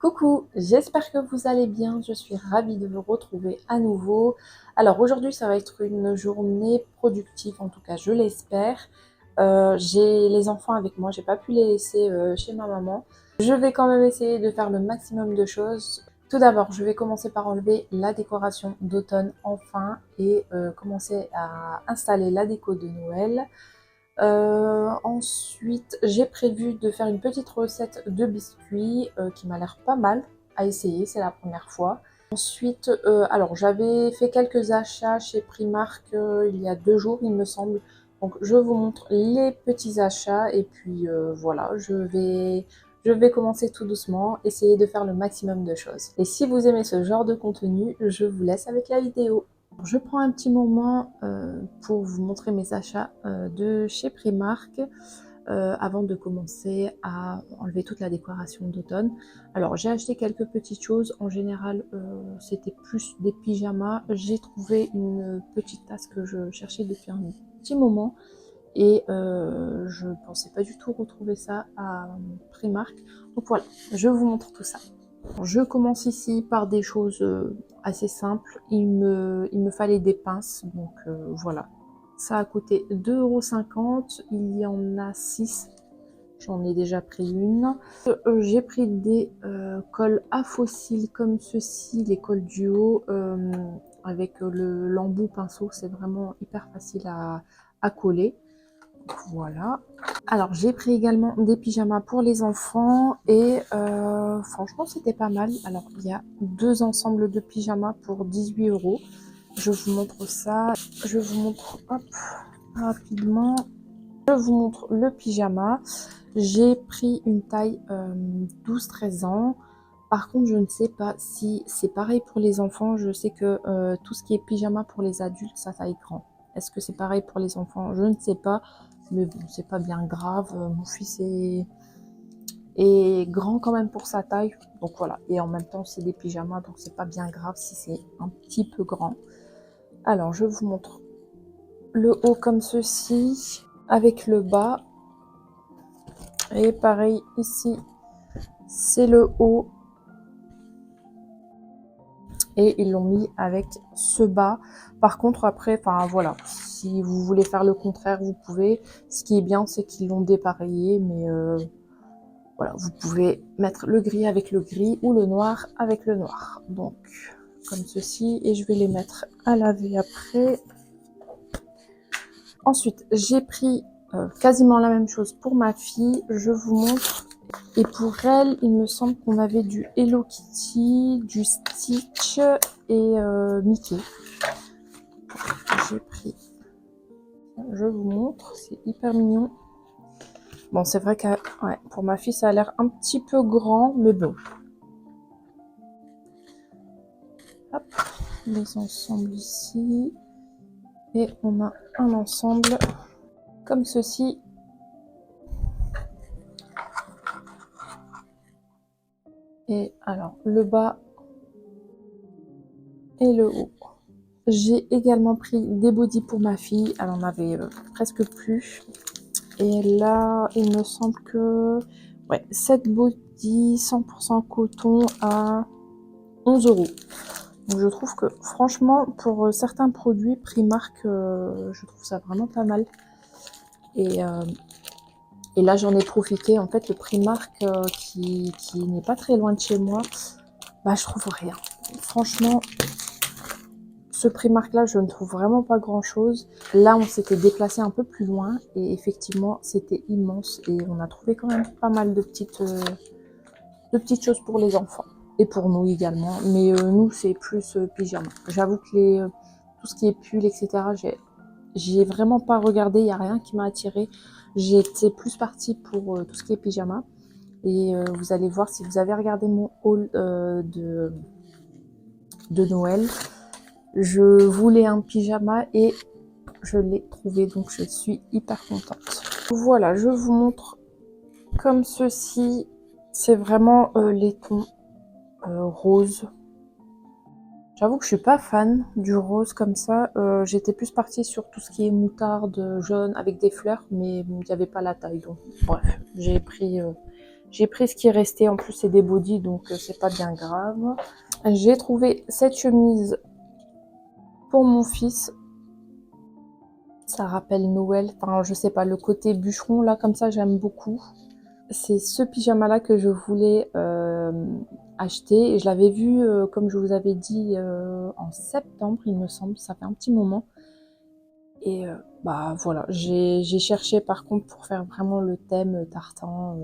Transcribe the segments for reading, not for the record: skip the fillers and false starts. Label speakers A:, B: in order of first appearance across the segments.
A: Coucou, j'espère que vous allez bien, je suis ravie de vous retrouver à nouveau. Alors aujourd'hui ça va être une journée productive, en tout cas je l'espère. J'ai les enfants avec moi, j'ai pas pu les laisser chez ma maman. Je vais quand même essayer de faire le maximum de choses. Tout d'abord, je vais commencer par enlever la décoration d'automne enfin et commencer à installer la déco de Noël. Ensuite, j'ai prévu de faire une petite recette de biscuits qui m'a l'air pas mal à essayer, c'est la première fois. Ensuite, alors j'avais fait quelques achats chez Primark il y a 2 jours, il me semble. Donc je vous montre les petits achats et puis voilà, je vais commencer tout doucement, essayer de faire le maximum de choses. Et si vous aimez ce genre de contenu, je vous laisse avec la vidéo. Je prends un petit moment pour vous montrer mes achats de chez Primark avant de commencer à enlever toute la décoration d'automne. Alors j'ai acheté quelques petites choses, en général c'était plus des pyjamas. J'ai trouvé une petite tasse que je cherchais depuis un petit moment et je pensais pas du tout retrouver ça à Primark. Donc voilà, je vous montre tout ça. Je commence ici par des choses assez simples. Il me fallait des pinces, donc voilà. Ça a coûté 2,50 €. Il y en a 6. J'en ai déjà pris une. J'ai pris des cols à fossiles comme ceci, les cols duo, avec l'embout pinceau. C'est vraiment hyper facile à coller. Donc, voilà. Alors j'ai pris également des pyjamas pour les enfants et franchement c'était pas mal. Alors il y a 2 ensembles de pyjamas pour 18 €. Je vous montre ça. Je vous montre hop, rapidement. Je vous montre le pyjama. J'ai pris une taille 12-13 ans. Par contre je ne sais pas si c'est pareil pour les enfants. Je sais que tout ce qui est pyjama pour les adultes, ça taille grand. Est-ce que c'est pareil pour les enfants? Je ne sais pas. Mais bon, c'est pas bien grave. Mon fils est grand quand même pour sa taille. Donc voilà. Et en même temps, c'est des pyjamas. Donc c'est pas bien grave si c'est un petit peu grand. Alors, je vous montre le haut comme ceci. Avec le bas. Et pareil, ici, c'est le haut. Et ils l'ont mis avec ce bas. Par contre, après, enfin voilà. Si vous voulez faire le contraire, vous pouvez. Ce qui est bien, c'est qu'ils l'ont dépareillé. Mais... voilà, vous pouvez mettre le gris avec le gris ou le noir avec le noir. Donc, comme ceci. Et je vais les mettre à laver après. Ensuite, j'ai pris quasiment la même chose pour ma fille. Je vous montre. Et pour elle, il me semble qu'on avait du Hello Kitty, du Stitch et Mickey. J'ai pris. Je vous montre. C'est hyper mignon. Bon, c'est vrai que ouais, pour ma fille, ça a l'air un petit peu grand, mais bon. Hop, les ensembles ici. Et on a un ensemble comme ceci. Et alors, le bas et le haut. J'ai également pris des bodys pour ma fille. Elle en avait presque plus. Et là, il me semble que... ouais, 7 bodys 100% coton à 11 €. Donc je trouve que franchement, pour certains produits Primark, je trouve ça vraiment pas mal. Et là, j'en ai profité. En fait, le Primark qui n'est pas très loin de chez moi, bah, je trouve rien. Franchement, ce Primark-là, je ne trouve vraiment pas grand-chose. Là, on s'était déplacé un peu plus loin et effectivement, c'était immense. Et on a trouvé quand même pas mal de petites choses pour les enfants. Et pour nous également. Mais nous, c'est plus pyjama. J'avoue que tout ce qui est pull, etc., j'ai vraiment pas regardé. Il n'y a rien qui m'a attiré. J'étais plus partie pour tout ce qui est pyjama. Et vous allez voir si vous avez regardé mon haul de Noël. Je voulais un pyjama et je l'ai trouvé, donc je suis hyper contente. Voilà, je vous montre comme ceci. C'est vraiment les tons roses. J'avoue que je suis pas fan du rose comme ça. J'étais plus partie sur tout ce qui est moutarde jaune avec des fleurs, mais il n'y avait pas la taille. Donc bref, j'ai pris J'ai pris ce qui restait, en plus c'est des bodys, donc c'est pas bien grave. J'ai trouvé cette chemise pour mon fils. Ça rappelle Noël, enfin je sais pas, le côté bûcheron là comme ça j'aime beaucoup. C'est ce pyjama là que je voulais acheter et je l'avais vu comme je vous avais dit en septembre il me semble, ça fait un petit moment. Et bah voilà, j'ai cherché par contre pour faire vraiment le thème tartan,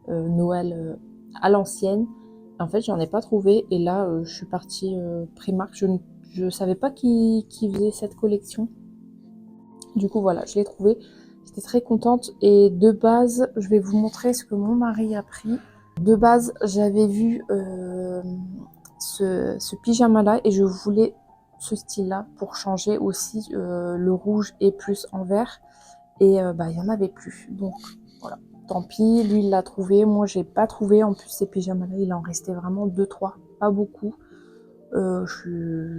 A: Noël à l'ancienne. En fait j'en ai pas trouvé et là je suis partie Primark, je savais pas qui faisait cette collection. Du coup voilà, je l'ai trouvé. J'étais très contente et de base, je vais vous montrer ce que mon mari a pris. De base, j'avais vu ce pyjama-là et je voulais ce style-là pour changer aussi le rouge et plus en vert. Et bah, il n'y en avait plus. Donc voilà, tant pis, lui il l'a trouvé. Moi j'ai pas trouvé. En plus, ces pyjamas-là, il en restait vraiment 2-3, pas beaucoup.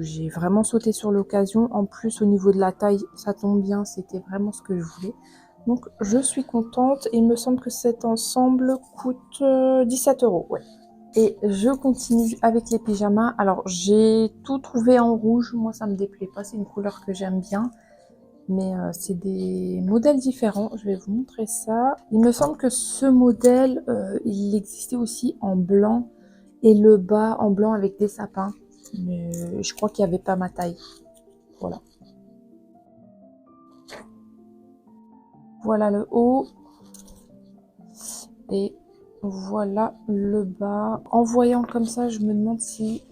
A: J'ai vraiment sauté sur l'occasion. En plus, au niveau de la taille, ça tombe bien, c'était vraiment ce que je voulais. Donc, je suis contente. Il me semble que cet ensemble coûte 17 €. Ouais. Et je continue avec les pyjamas. Alors, j'ai tout trouvé en rouge. Moi, ça me déplaît pas. C'est une couleur que j'aime bien. Mais c'est des modèles différents. Je vais vous montrer ça. Il me semble que ce modèle, il existait aussi en blanc. Et le bas en blanc avec des sapins. Mais je crois qu'il n'y avait pas ma taille. Voilà. Voilà le haut. Et voilà le bas. En voyant comme ça, je me demande si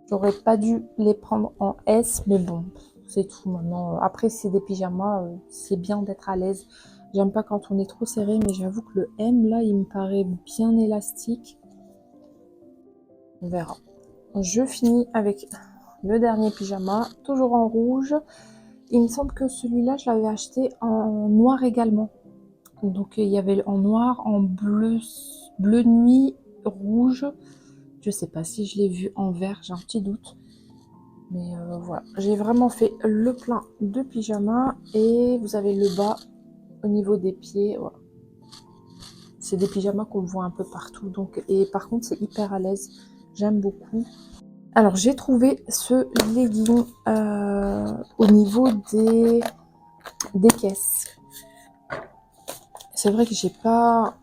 A: j'aurais pas dû les prendre en S. Mais bon, c'est tout maintenant. Après, c'est des pyjamas. C'est bien d'être à l'aise. J'aime pas quand on est trop serré. Mais j'avoue que le M, là, il me paraît bien élastique. On verra. Je finis avec le dernier pyjama. Toujours en rouge. Il me semble que celui-là, je l'avais acheté en noir également. Donc il y avait en noir, en bleu, bleu nuit, rouge. Je sais pas si je l'ai vu en vert, j'ai un petit doute. Mais voilà, j'ai vraiment fait le plein de pyjamas. Et vous avez le bas au niveau des pieds. Voilà. C'est des pyjamas qu'on voit un peu partout. Donc, et par contre, c'est hyper à l'aise. J'aime beaucoup. Alors, j'ai trouvé ce legging au niveau des caisses. C'est vrai que j'ai pas...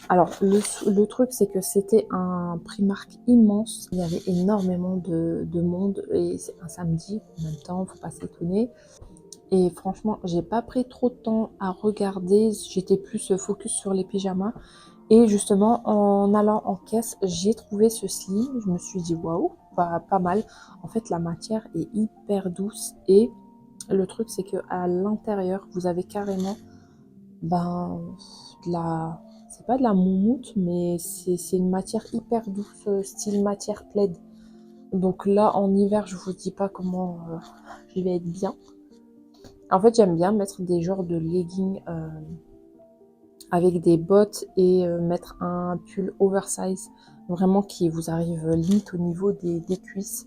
A: Alors, le truc, c'est que c'était un Primark immense. Il y avait énormément de monde et c'est un samedi. En même temps, faut pas s'étonner. Et franchement, j'ai pas pris trop de temps à regarder. J'étais plus focus sur les pyjamas. Et justement, en allant en caisse, j'ai trouvé ce slim. Je me suis dit, waouh, pas mal. En fait, la matière est hyper douce. Et le truc, c'est qu'à l'intérieur, vous avez carrément ben, de la... C'est pas de la moumoute, mais c'est une matière hyper douce, style matière plaid. Donc là, en hiver, je vous dis pas comment je vais être bien. En fait, j'aime bien mettre des genres de leggings avec des bottes et mettre un pull oversize, vraiment qui vous arrive limite au niveau des cuisses.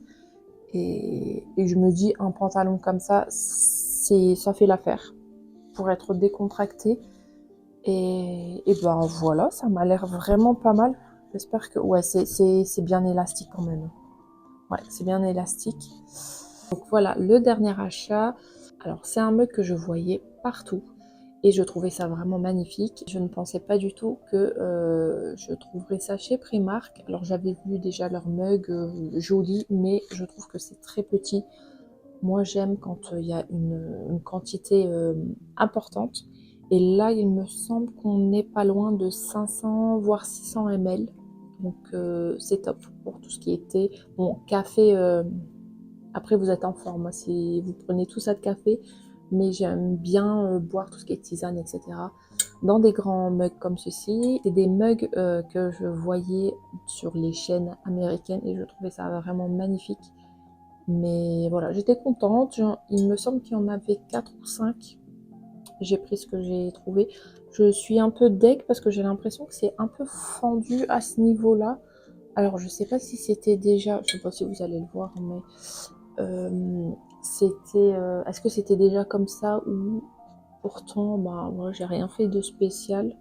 A: Et je me dis, un pantalon comme ça fait l'affaire pour être décontracté. Et ben voilà, ça m'a l'air vraiment pas mal. J'espère que... Ouais, c'est bien élastique quand même. Ouais, c'est bien élastique. Donc voilà, le dernier achat. Alors, c'est un mug que je voyais partout. Et je trouvais ça vraiment magnifique. Je ne pensais pas du tout que je trouverais ça chez Primark. Alors, j'avais vu déjà leur mug joli, mais je trouve que c'est très petit. Moi, j'aime quand il y a une quantité importante. Et là, il me semble qu'on n'est pas loin de 500 voire 600 ml. Donc c'est top pour tout ce qui était... Bon, café, après vous êtes en forme, si vous prenez tout ça de café. Mais j'aime bien boire tout ce qui est tisane, etc. Dans des grands mugs comme ceci. C'est des mugs que je voyais sur les chaînes américaines et je trouvais ça vraiment magnifique. Mais voilà, j'étais contente. Il me semble qu'il y en avait 4 ou 5. J'ai pris ce que j'ai trouvé. Je suis un peu deg parce que j'ai l'impression que c'est un peu fendu à ce niveau-là. Alors, je sais pas si c'était déjà... Je sais pas si vous allez le voir, mais... c'était... Est-ce que c'était déjà comme ça ou... Pourtant, bah, moi, j'ai rien fait de spécial.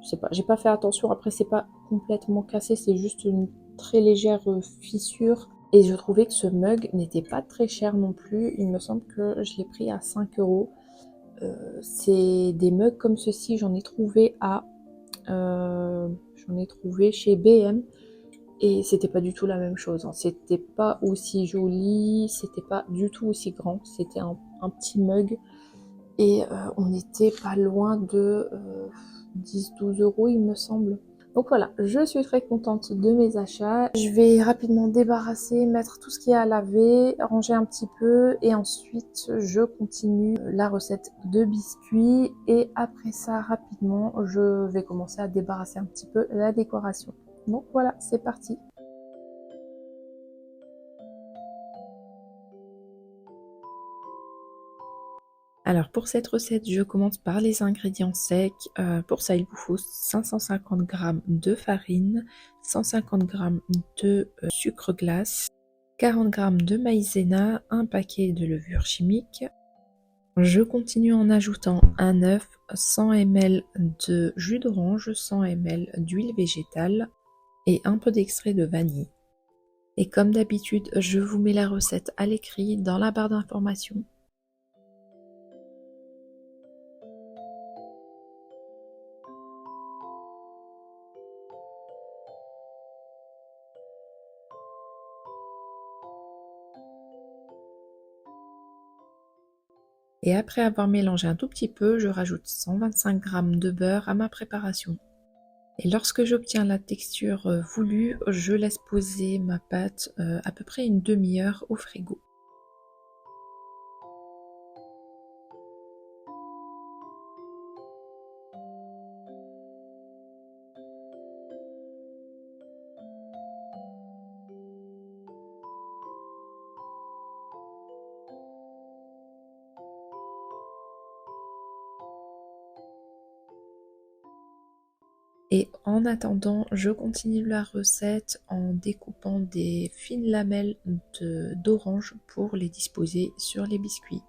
A: Je sais pas, j'ai pas fait attention. Après, c'est pas complètement cassé, c'est juste une très légère fissure. Et je trouvais que ce mug n'était pas très cher non plus. Il me semble que je l'ai pris à 5 euros. C'est des mugs comme ceci, j'en ai trouvé chez BM. Et c'était pas du tout la même chose, hein. C'était pas aussi joli, c'était pas du tout aussi grand. C'était un petit mug. Et on était pas loin de 10-12 euros, il me semble. Donc voilà, je suis très contente de mes achats. Je vais rapidement débarrasser, mettre tout ce qu'il y a à laver, ranger un petit peu et ensuite je continue la recette de biscuits. Et après ça, rapidement, je vais commencer à débarrasser un petit peu la décoration. Donc voilà, c'est parti. Alors pour cette recette, je commence par les ingrédients secs. Pour ça, il vous faut 550 g de farine, 150 g de sucre glace, 40 g de maïzena, un paquet de levure chimique. Je continue en ajoutant un œuf, 100 ml de jus d'orange, 100 ml d'huile végétale et un peu d'extrait de vanille. Et comme d'habitude, je vous mets la recette à l'écrit dans la barre d'informations. Et après avoir mélangé un tout petit peu, je rajoute 125 g de beurre à ma préparation. Et lorsque j'obtiens la texture voulue, je laisse poser ma pâte à peu près une demi-heure au frigo. Et en attendant, je continue la recette en découpant des fines lamelles d'orange pour les disposer sur les biscuits.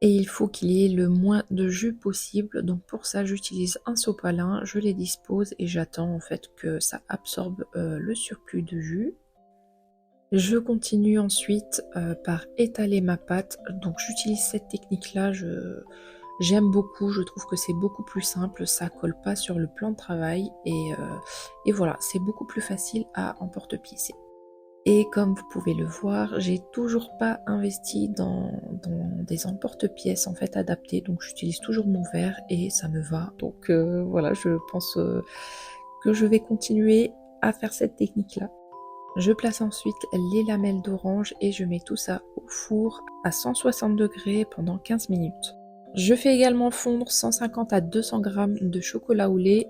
A: Et il faut qu'il y ait le moins de jus possible, donc pour ça j'utilise un sopalin, je les dispose et j'attends en fait que ça absorbe le surplus de jus. Je continue ensuite par étaler ma pâte, donc j'utilise cette technique là, j'aime beaucoup, je trouve que c'est beaucoup plus simple, ça colle pas sur le plan de travail et voilà, c'est beaucoup plus facile à emporte-pièce. Et comme vous pouvez le voir, j'ai toujours pas investi dans des emporte-pièces en fait adaptés, donc j'utilise toujours mon verre et ça me va. Donc voilà, je pense que je vais continuer à faire cette technique-là. Je place ensuite les lamelles d'orange et je mets tout ça au four à 160 degrés pendant 15 minutes. Je fais également fondre 150 à 200 g de chocolat au lait.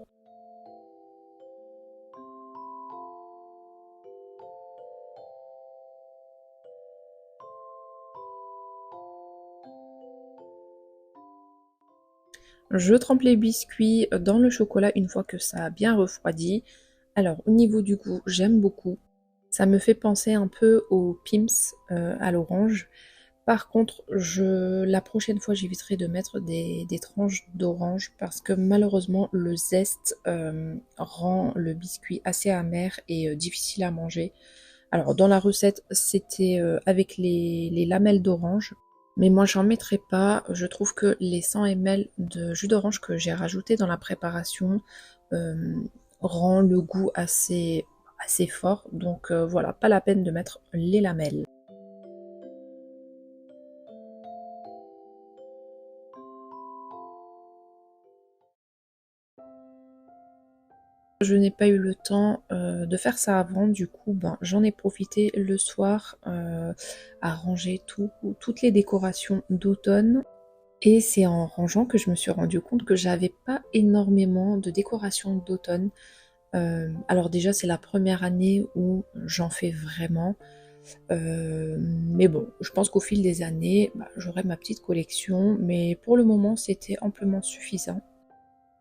A: Je trempe les biscuits dans le chocolat une fois que ça a bien refroidi. Alors au niveau du goût, j'aime beaucoup. Ça me fait penser un peu aux Pim's à l'orange. Par contre, la prochaine fois, j'éviterai de mettre des tranches d'orange parce que malheureusement, le zeste rend le biscuit assez amer et difficile à manger. Alors, dans la recette, c'était avec les lamelles d'orange. Mais moi, j'en mettrai pas. Je trouve que les 100 ml de jus d'orange que j'ai rajouté dans la préparation rend le goût assez fort. Donc voilà, pas la peine de mettre les lamelles. Je n'ai pas eu le temps de faire ça avant, du coup ben, j'en ai profité le soir à ranger toutes les décorations d'automne. Et c'est en rangeant que je me suis rendu compte que j'avais pas énormément de décorations d'automne. Alors déjà c'est la première année où j'en fais vraiment. Mais bon, je pense qu'au fil des années, bah, j'aurai ma petite collection. Mais pour le moment c'était amplement suffisant.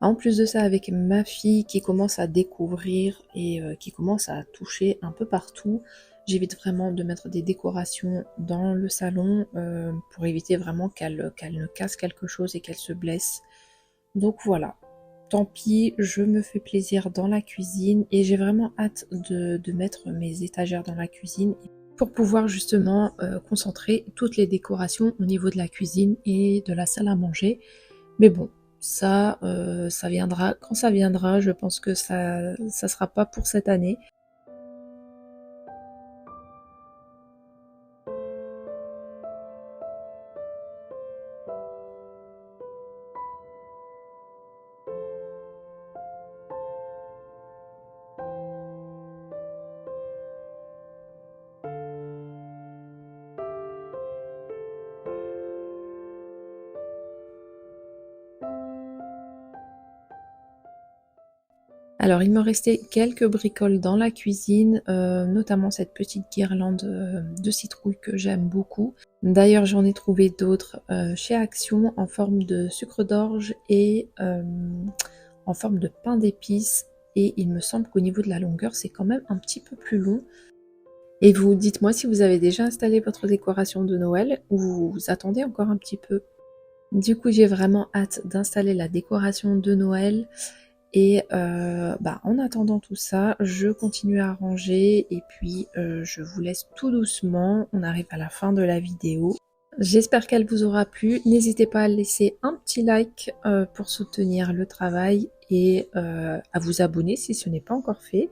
A: En plus de ça, avec ma fille qui commence à découvrir et qui commence à toucher un peu partout, j'évite vraiment de mettre des décorations dans le salon pour éviter vraiment qu'elle ne casse quelque chose et qu'elle se blesse. Donc voilà. tant pis, je me fais plaisir dans la cuisine et j'ai vraiment hâte de mettre mes étagères dans la cuisine pour pouvoir justement concentrer toutes les décorations au niveau de la cuisine et de la salle à manger. Mais bon, ça viendra quand ça viendra. Je pense que ça sera pas pour cette année. Alors il me restait quelques bricoles dans la cuisine, notamment cette petite guirlande de citrouille que j'aime beaucoup. D'ailleurs j'en ai trouvé d'autres chez Action en forme de sucre d'orge et en forme de pain d'épices. Et il me semble qu'au niveau de la longueur c'est quand même un petit peu plus long. Et vous, dites-moi si vous avez déjà installé votre décoration de Noël ou vous attendez encore un petit peu. Du coup j'ai vraiment hâte d'installer la décoration de Noël. Et en attendant tout ça, je continue à ranger et puis je vous laisse tout doucement. On arrive à la fin de la vidéo. J'espère qu'elle vous aura plu. N'hésitez pas à laisser un petit like pour soutenir le travail et à vous abonner si ce n'est pas encore fait.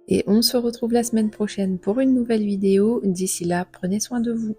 A: Et on se retrouve la semaine prochaine pour une nouvelle vidéo. D'ici là, prenez soin de vous.